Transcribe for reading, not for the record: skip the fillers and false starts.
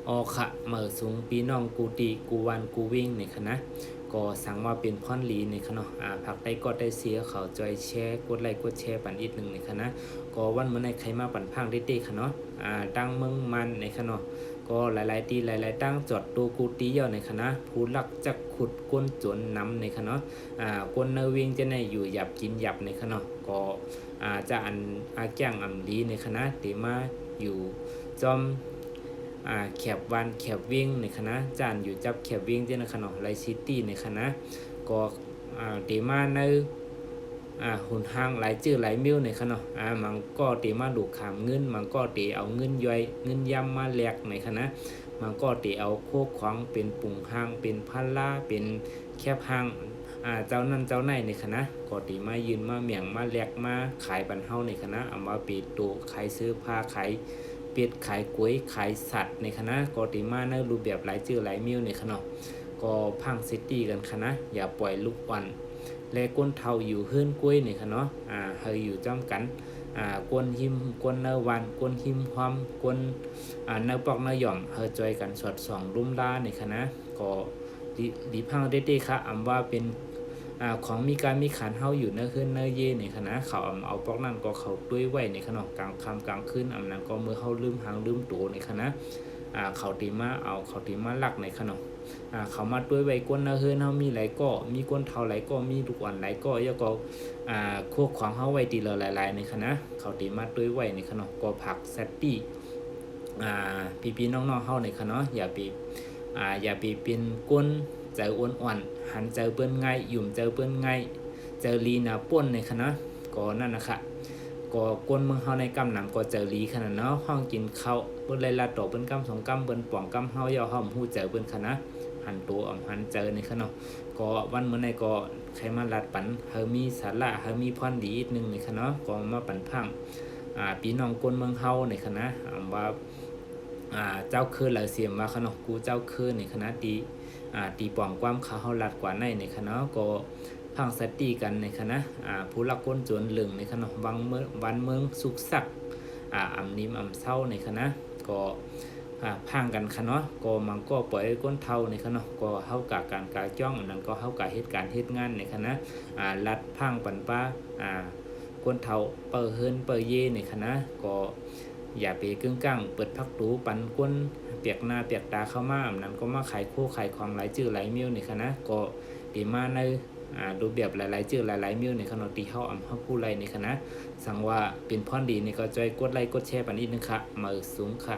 ออค่ะเมื่อสูงปีน้องกูตีกูวันกูวิ่งในคณะก็สั่งว่าเป็นพ่อนลีในคณะผักได้ก็ได้เสียเขาจอยแชร์กดไลค์กดแชร์ปันอีกหนึ่งในคณะก็วันเมื่อในใครมาปันพังได้ตีค่ะเนาะตั้งเมืองมันในคณะก็หลายๆตีหลายๆตั้งจอดตัวกูตีเยอะในคณะผู้ลักจักขุดก้นจนนำในคณะก้นเนวิ่งจะในอยู่หยับกินหยับในคณะก็จะอันแก้งอ่ำลีในคณะตีมาอยู่จอมแคบวันแคบวิ่งในคณะจานอยู่จับแคบวิ่งเจ้าในคณะไลซิตี้ในคณะก็เตมาในหุ่นห้างหลายจื้อหลายมิ้วในคณะมันก็เตมาดูขามเงินมันก็เตเอาเงินย่อยเงินย่ำมาแลกในคณะมันก็เตเอาโคกของเป็นปุ่งห้างเป็นพันล่าเป็นแคบห้างเจ้านั่นเจ้าไหนในคณะก็ตีมายืนมาเมียงมาแลกมาขายปันเฮาในคณะเอามาปิดตัวขายซื้อผ้าขายเป็ดขายกล้วยขายสัตว์ในคณะก็ตีมาในรูปแบบหลายจื้อหลายมิ้วในคณะก็พังซิตี้กันคณะอย่าปล่อยลูกวันและก้นเทาอยู่เฮือนกล้วยในคณะเฮยอยู่จ้ำกันกวนหิมกวนเนวันกวนหิมความกวนเนปอกเนหย่อมเฮจอยกันสอดส่องลุ่มลาในคณะก็ดีพังเด็ดๆค่ะอำว่าเป็นของมีการมีขันเฮาอยู่เนื้อขึ้นเนื้อเย่ในคณะเขาเอาปอกนั่นก็เขาด้วยไว้ในขนมกลางคำกลางคืนนั้นก็เมื่อเขาลืมหางลืมตัวในคณะเขาตีมาเอาเขาตีมาลักในขนมเขามาด้วยไว้ก้นเนื้อขึ้นเฮามีไหลก็มีก้นเท่าไหลก็มีลูกอ่อนไหลก็ยก็โคกของเฮาไว้ตีละหลายๆในคณะเขาตีมาด้วยไว้ในขนมก็ผักแซตตี้พี่ๆน้องๆเฮาในคณะอย่าไปเป็นก้นเจออ้วนอ่อนหันเจอเปิ้นไงหยุ่มเจอเปิ้นไงเจอลีนาป่นในคณะก็นั่นนะคะก็ก้นเมืองเฮาในกำนำก็เจอลีขนาดเนาะห้องกินข้าวเปิ้นเลยละต่อเปิ้นกำ2กำเปิ้นป่องกำเฮาย่อห้อมฮู้เจอเปิ้นคณะหันตัวหันเจอในคณะก็วันมื้อในก็ใครมาลัดปันเฮามีสาระเฮามีพรดีอีกนึงในคณะก็มาปันพังพี่น้องก้นเมืองเฮาในคณะว่าเจ้าคือเหล่าเสียมว่าขนมกูเจ้าคือในคณะตีป่องความเขาเฮาลัดกว่าในคณะก็พังสติกันในคณะผู้ลักก้นจนเหลึงในคณะวันเมืองสุกสักอำนิมอำเศร้าในคณะก็พังกันคณะก็มันก็ปล่อยก้นเท่าในคณะก็เฮากะการกาจ้องนั้นก็เฮากะเหตุการณ์เหตุงานในคณะลัดพังปันป้าก้นเท่าเปิดเฮินเปิดเย่ในคณะก็อย่าไปกึ่งก้างเปิดพักตูปันก้นเปียกหน้าเปียกตาเข้ามานั้นก็มาขายโคขายของหลายจื้อหลายมิ้วในคณะก็ดีมาในรูปแบบหลายๆจื้อหลายๆมิ้วในขณะตีเฮาเฮาผู้ไรในคณะสั่งว่าเป็นพรดีในก็จอยกดไลค์กดแชร์ปันอีกนึงค่ะมือสูงค่ะ